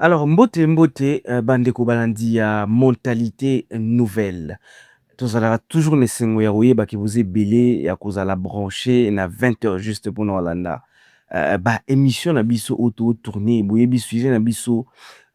Alors, mbote, bandeko balandi ya mentalité nouvelle. Tozalaka toujours na esengo ya koyeba ke boza ebele ya kozala branché na 20h juste mpona kolanda émission na biso oyo totourne boyebi sujet na biso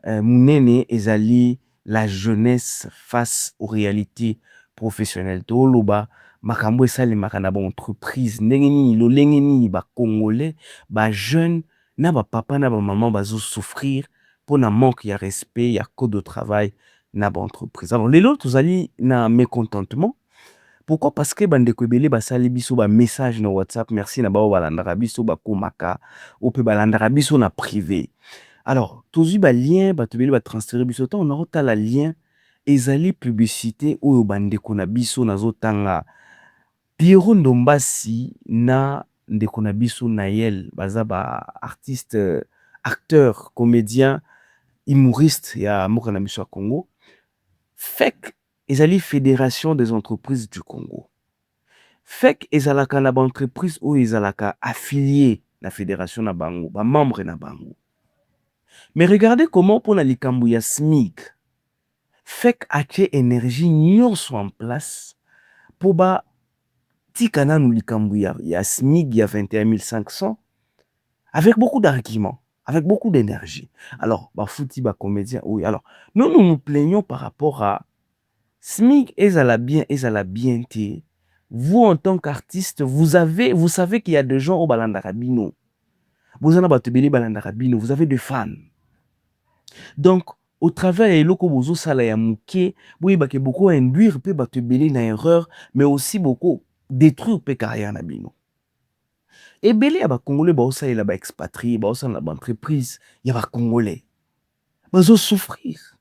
monene ezali la jeunesse face aux réalités professionnelles. Toloba makambo esalemaka na baentreprise ndenge nini lolenge nini bacongolais bajeune na bapapa na bamama bazosouffrir mpona manque ya respect ya code de travail na baentreprise. Alors lelo tozali na mécontentement. Pourquoi? Parce que bandeko ebele basali biso ba message na WhatsApp. Merci na bao balandaka biso bakomaka ou pe balandaka biso na privé. Alors tozwi ba lien bato ebele ba transférer biso tant on a la lien ezali publicité oyo bandeko na biso nazotanga Pierrot Ndombasi na ndeko na biso Nayel baza ba artiste acteur comédien humoriste ya mboka na biso ya Congo. FEC ezali Fédération des entreprises du Congo. FEC ezalaka na ba entreprise oyo ezalaka affilié na fédération na bango, ba membre na bango. Mais regardez comment pour la likambo ya SMIC, FEC atie énergie nyonso en place pour ba tikana nou likambo ya SMIC ya 21 500 avec beaucoup d'arguments, avec beaucoup d'énergie. Alors, bah fouti ba comédien, oui. Alors, nous nous plaignons par rapport à SMIC ezala bien té. Vous en tant qu'artiste, vous savez qu'il y a des gens au balandarabino. Vous en avez balandarabino, vous avez des fans. Donc, au travers de l'oko bozo sala ya muke, oui ba ke beaucoup induire pe ba te belé na erreur, mais aussi beaucoup détruire pe carrière na bino. Et belé ya ba congolais ba osa ela ba expatrié, ba osa na ba entreprise, ya ba congolais. Bazo souffrir.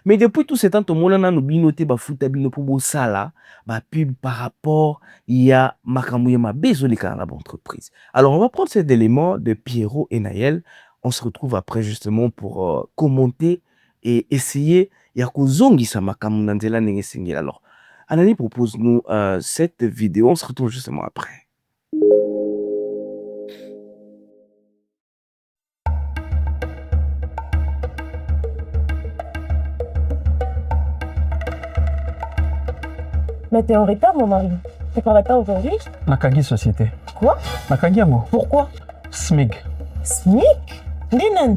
Mais depuis tout ce temps, tout le monde a binoté ba futa bino pour bo sala, ba pub par rapport ya makamouya ma besoin de la entreprise. Alors on va prendre cet élément de Pierrot et Nayel. On se retrouve après justement pour commenter et essayer ya kozongi sa makamou nzela ndenge sengela. Alors Anani propose nous cette vidéo. On se retrouve justement après. Mais t'es en retard, mon mari. T'es pas en retard aujourd'hui? Nakagi Société. Quoi? Nakagi Amo. Pourquoi? SMIG. SMIC? Dinan.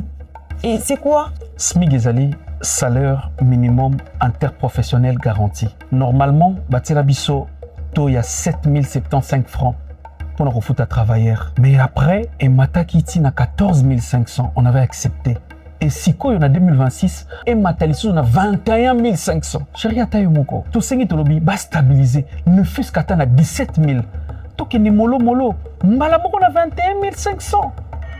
Et c'est quoi? SMIG ezali salaire minimum interprofessionnel garanti. Normalement, batira biso to ya 7075 francs pour nous refoutre à travailleur. Mais après, et mata kiti na 14 500, on avait accepté. Et si quoi en a 2026, et mataliso on a 21 500. Chérie atayo moko. To sengi to lobi ba stabiliser. Ne fût-ce qu'à 17 000. To kene molo. Mbala moko na 21 500.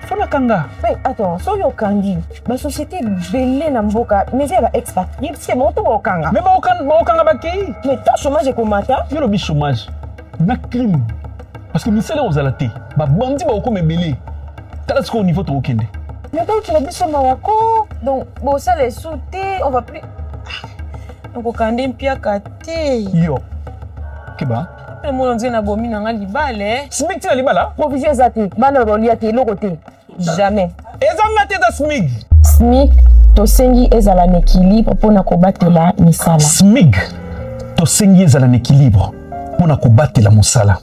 Fona kanga. Mais attends, so yo kangi. Ma société belé na mboka, mais elle va expatrier, c'est mon tour au kanga. Mais ba okanga ba kei. Mais ton chômage est comment ça? Yo lobi chômage. Na crime. Parce que misele ozalate. Ba bandi ba okome belé. Tala ce au niveau to okende. Mais donc tu l'as dit sur Marako. Donc bon ça les sauter, on va plus. Donc au kande mpia kate. Yo. Keba. Le monde dit na bomi na libale. SMIG tina libala. Provision zati, bana rolia te lokote. Jamais. Ezanga te da SMIG. SMIC to sengi ezala na équilibre pour na kobatela misala. SMIG to sengi ezala na équilibre pour na kobatela mosala.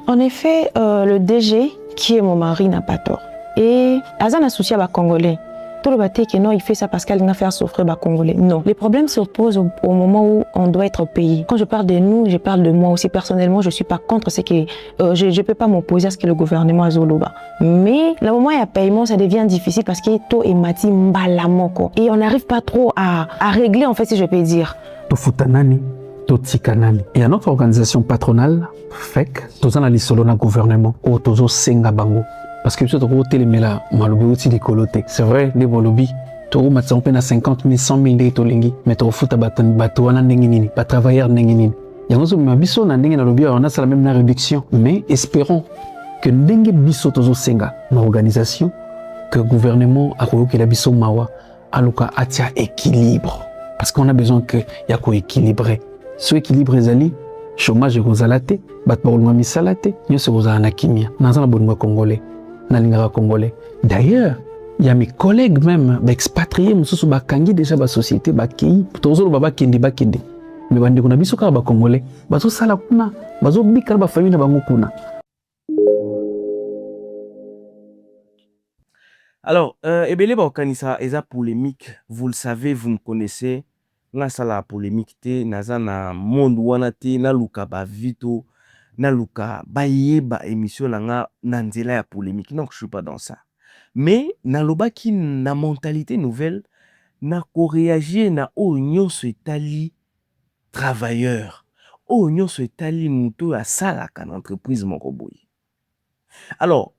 En effet, le DG, qui est mon mari, n'a pas tort. Et Azan a souci à les Congolais. Tout le bâté que non, il fait ça parce qu'elle a fait souffrir les Congolais. Non. Les problèmes se posent au moment où on doit être payé. Quand je parle de nous, je parle de moi aussi. Personnellement, je ne suis pas contre ce que... je ne peux pas m'opposer à ce que le gouvernement a zoloba. Mais le moment où il y a paiement, ça devient difficile parce que tout est mati mbalamoko. Et on n'arrive pas trop à régler, en fait, si je peux dire. Tofutanani. Totikanani. Il y a notre organisation patronale, FEC, tous en lisolo na gouvernement, ou tous senga bango. Parce que tout le télémela, malobi outil de coloté. C'est vrai, les bolobi, tout matson pena 50 000, 100 000 de tolingi, mais tout fout à batouana nenginini, pas travailleur nenginini. Yangozo mabiso na nengi na lobi, on a la même réduction. Mais espérons que nengi biso tozo senga, ma organisation, que le gouvernement a koyo que la biso mawa, aluka atia équilibre. Parce qu'on a besoin que y a ko équilibrer. Ce équilibre ezali chômage kozala te bato bakolunga misala te nyonso kozala na kimia naza na bolingo congolais nalingaka congolais. D'ailleurs, il y a mes collègues même, expatriés, mususu bakangi déjà ba société bakei, tozo baba kende bakende. Mais bande kuna biso ka ba congolais, bazo sala kuna, bazo bika ba famille na bango kuna. Alors, ebele ba okanisa eza polémique, vous le savez, vous me connaissez. Nga sala polémique te, naza na monde wana te, na luka ba vito, na luka ba yeba émission na nga na nzela ya polémique. Non, je suis pas dans ça. Mais na lobaki na mentalité nouvelle, na ko réagir na o nyonso etali travailleur. O nyonso etali muto ya salaka na entreprise moko boye. Alors,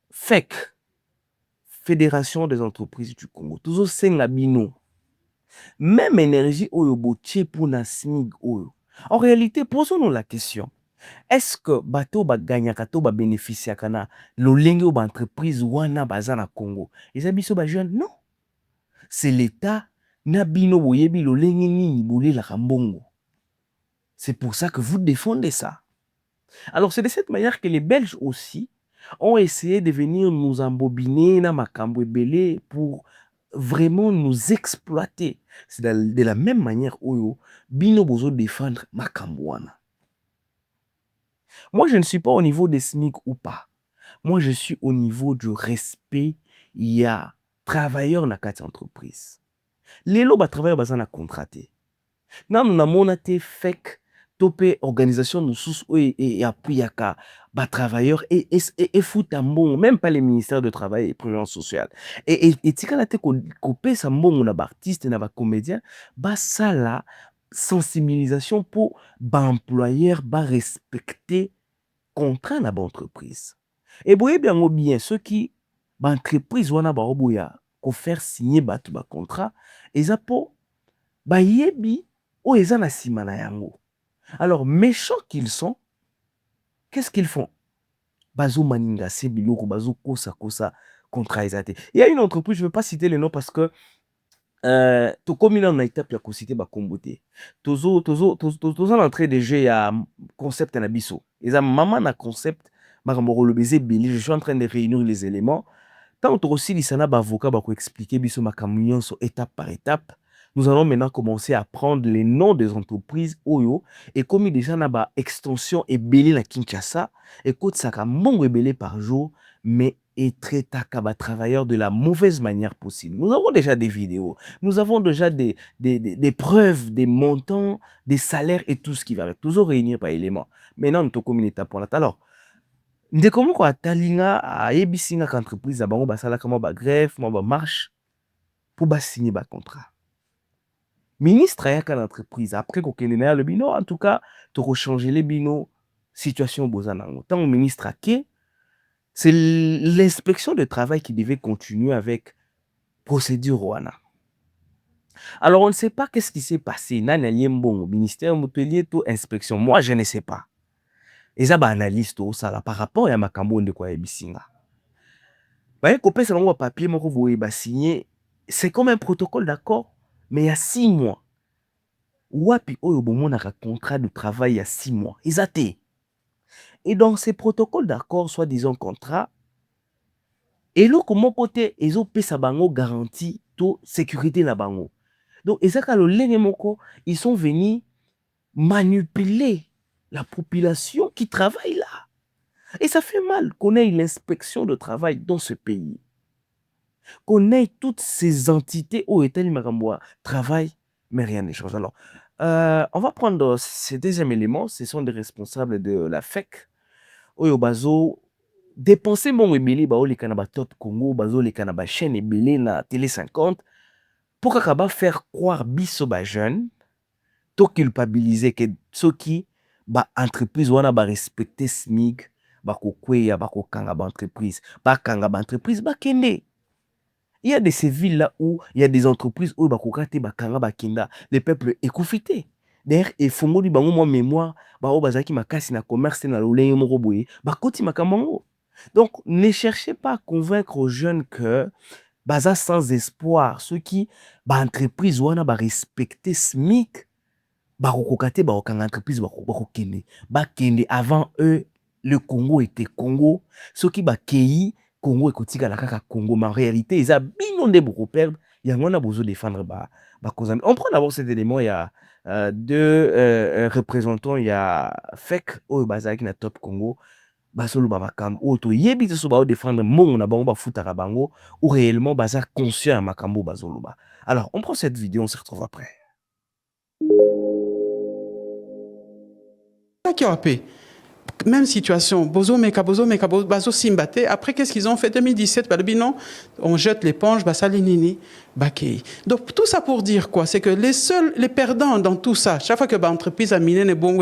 FEC, Fédération des entreprises du Congo, toujours senga bino. Même énergie oyo botie pour na SMIG oyo. En réalité, posons-nous la question. Est-ce que bato ba gagnaka to ba bénéficiaka na lolenge ba entreprise wana baza na Congo? Les abiso ba jeune non. C'est l'État na bino boyebi lolenge nini bolela mbongo. C'est pour ça que vous défendez ça. Alors c'est de cette manière que les Belges aussi ont essayé de venir nous embobiner na makambo ebele pour vraiment nous exploiter. C'est de la même manière oyo bino bozo défendre makambo wana. Moi, je ne suis pas au niveau des SMIC ou pas. Moi, je suis au niveau du respect. Il y a travailleurs dans cette entreprise. Les lots, travailleurs bazana contraté. Nam na monate fek topé organisation nous sous et appui yaka ba travailleurs et fout bon, même pas les ministères de travail et prévention sociale. Et tika la te ko pesa mbongo na ba artiste na ba comédien ba sala sensibilisation pour ba employeur ba respecter contrat na ba entreprise. Et boye bien ceux qui ba entreprise wana ba oboya ko faire signer ba contrat eza po ba yebi o eza na sima na yango. Alors méchants qu'ils sont, qu'est-ce qu'ils font? Bazo maninga se biloko bazo kosa contrat ezate. Il y a une entreprise, je ne veux pas citer le nom parce que to komi na étape ya ko citer ba kombote. Tozo en train de jouer à concept na biso. Eza maman na concept makambo le baiser beli, je suis en train de réunir les éléments. Tant to aussi lisana ba avocat ba ko expliquer biso makambo nyonso étape par étape. Nous allons maintenant commencer à prendre les noms des entreprises Oyo et comme déjà na ba extension et belé na Kinshasa et côte saka mongo belé par jour mais et traité ba travailleurs de la mauvaise manière possible. Nous avons déjà des vidéos, nous avons déjà des preuves, des montants, des salaires et tout ce qui va avec. Toujours réunir par éléments. Maintenant nous to communauté pour la. Alors ndeko ko atalinga a ebisinga entreprise a bango basala comment ba grève, ba marche pour ba signer ba contrat. Ministre ayaka l'entreprise après kokende na le bino en tout cas to changer les bino situation bozanango. Tant ministre aké c'est l'inspection de travail qui devait continuer avec procédure wana. Alors on ne sait pas qu'est-ce qui s'est passé nani aliembongo ministère motelier to inspection. Moi je ne sais pas. Eza ba analyste au sala par rapport à makambo ndeko ya bisinga. Ba ko pesa bango papier moko voye ba signer, c'est comme un protocole d'accord. Mais il y a 6 mois, wapi oyo bomonaka contrat de travail il y a 6 mois. Exacté. Et dans ces protocoles d'accord, soi-disant contrat, et là, comment côté, ils ont payé sa bango garantie to sécurité na bango. Donc, ils sont venus manipuler la population qui travaille là. Et ça fait mal qu'on ait l'inspection de travail dans ce pays. Qu'on ait toutes ces entités où est-elle travail, mais rien n'est changé. Alors, on va prendre ces deuxième élément. Ce sont des responsables de la FEC. Oyo bazo dépenser mon ebele ba oli kana ba Top Congo, bazo les kana ba chaîne ebele na Télé 50 pour qu'akaba faire croire biso ba jeune to culpabiliser que ceux qui ba entreprise wana ba respecter SMIC, ba ko kweya ba ko kanga ba entreprise, ba kanga ba entreprise ba kende. Il y a des ces villes là où il y a des entreprises où bakokate bakanga bakinda, le peuple est confité. D'ailleurs, et fongoli bango moi mémoire, ba o bazaki makasi na commerce na lolenge moko boye, bakoti makamango. Donc ne cherchez pas à convaincre aux jeunes que baza sans espoir, ceux qui ba entreprise wana ba respecter SMIC, bakokate ba okanga entreprise bakokende, bakende avant eux le Congo était Congo. Ce qui va Kei, Congo et Kotika la kaka Congo. Mais en réalité, ils ont bien de beaucoup perdre. Il y a un besoin de défendre. On prend d'abord cet élément. Il y a deux représentants. Il y a FEC au Bazar qui est top Congo. Basolo Babakam. Auto yebi de soba défendre mon na bango ba futara bango ou réellement Bazar conscient à Makambo Bazoloba. Alors, on prend cette vidéo, on se retrouve après. Qui a paix. Même situation, Bozo Meka, Bazo Simbate. Après, qu'est-ce qu'ils ont fait 2017, non, on jette l'éponge, Basalinini, Bakei. Donc, tout ça pour dire quoi? C'est que les perdants dans tout ça, chaque fois que l'entreprise a miné les bons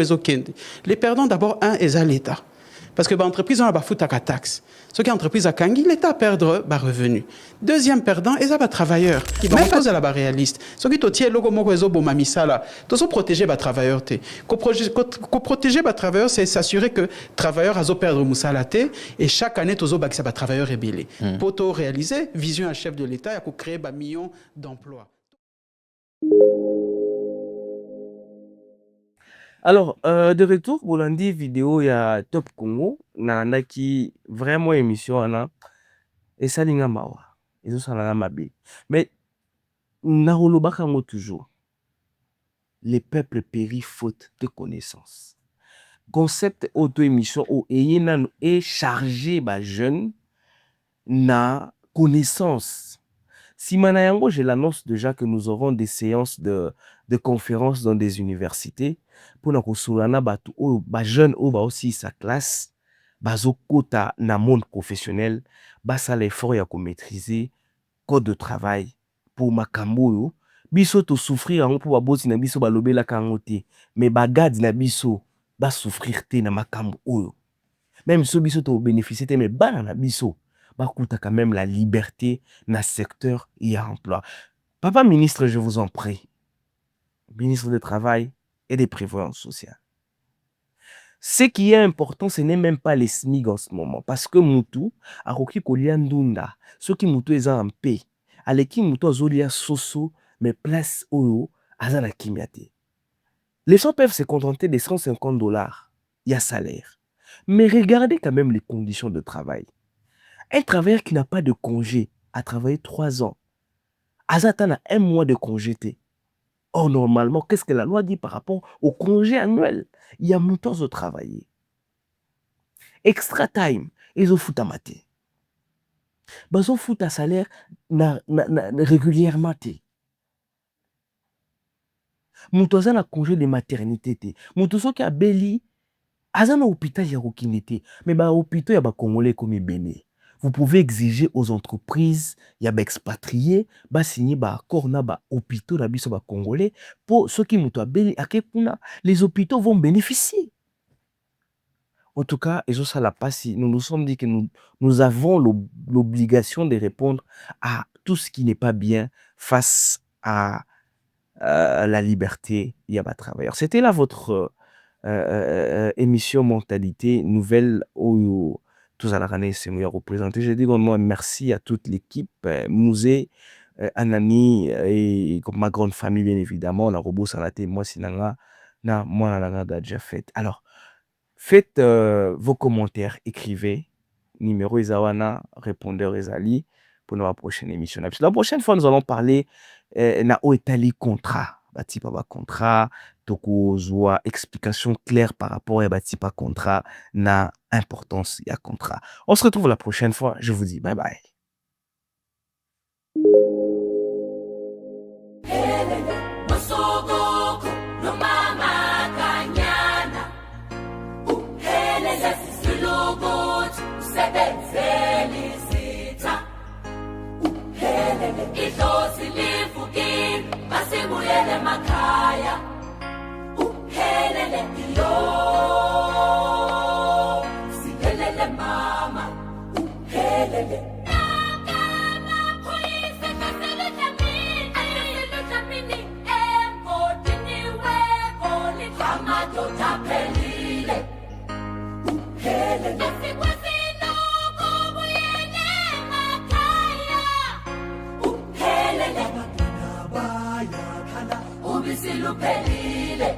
les perdants d'abord, un, est à l'État. Parce que l'entreprise a foutu à taxe. Ce qui est l'entreprise a Kangi, l'État perdre revenu. Deuxième perdant, ils ont travailleurs. Même pas à la réaliste. Ce qui est le logo mokozo bomamisa là. Tout ça protéger les travailleurs. Protéger les travailleurs, c'est s'assurer que les travailleurs a perdre moussalate et chaque année tout ça les travailleurs rébellés. Pour tout réaliser, vision à chef de l'État, il faut créer des millions d'emplois. Alors, de retour pour lundi vidéo, il y a Top Congo, nana qui vraiment émission là, et ça linga mawa, et ça la mabe. Mais narolo bakango toujours, les peuples péris faute de connaissances. Concept auto-émission où est chargé ba jeune na connaissance. Si Manayango, je l'annonce déjà que nous aurons des séances de conférences dans des universités pour nous souligner que jeunes aussi sa classe, bazo kota na monde professionnel, basa l'effort ya ko maîtriser code de travail pour makambo yo biso to souffrir en pour baboti na biso balobela kangote mais bagadi na biso ba souffrir te na makambo oyo même so biso to bénéficier te mais bana na biso bakuta quand même la liberté na secteur et emploi. Papa ministre, je vous en prie, ministre du Travail et des Prévoyances sociales. Ce qui est important, ce n'est même pas les SMIG en ce moment, parce que Moutou, a roki kolia ndunda, ceux qui Moutou est en paix, aleki Moutou azolia soso, mais place oyo, azana kimiate. Les gens peuvent se contenter des $150, il y a salaire. Mais regardez quand même les conditions de travail. Un travailleur qui n'a pas de congé a travaillé 3 ans. Azatan a 1 mois de congé. Or, normalement, qu'est-ce que la loi dit par rapport au congé annuel? Il y a montants de travailler. Extra time, ils ont foutu à mater. Ils ont foutu à salaire régulièrement. Moutouazan a congé de maternité. Moutouzo qui a béli, azan a hôpital ya rokinete. Mais ba hôpital ya ba congolais comme béné. Vous pouvez exiger aux entreprises, il y a des expatriés, bah signer bah accord na bah hôpitaux na biso bah congolais pour ceux qui m'ont abeli à les hôpitaux vont bénéficier. En tout cas, et ça la passe, nous nous sommes dit que nous avons l'obligation de répondre à tout ce qui n'est pas bien face à la liberté il y a pas travailleurs. C'était là votre émission Mentalité Nouvelle où tous à la rannée, c'est mieux représenté. Je dis grandement merci à toute l'équipe, Mouzé, Anani et comme ma grande famille, bien évidemment, la robot Salaté, moi, Sinanga, moi, la déjà fait. Alors, faites vos commentaires, écrivez, numéro Isawana, répondeur Ezali, pour la prochaine émission. La prochaine fois, nous allons parler na oetali contrat. Bati pa contrat, toko zoa explication claire par rapport à bati pa contrat na importance ya contrat. On se retrouve la prochaine fois. Je vous dis bye bye. Makaya, uhelele iyo, sihelele mama, uhelele. Nakana polisi kasele jamini, emotini wekoli kama totapelile, uhelele. Sikwasino kubuyele makaya, uhelele. Ubisiluphelile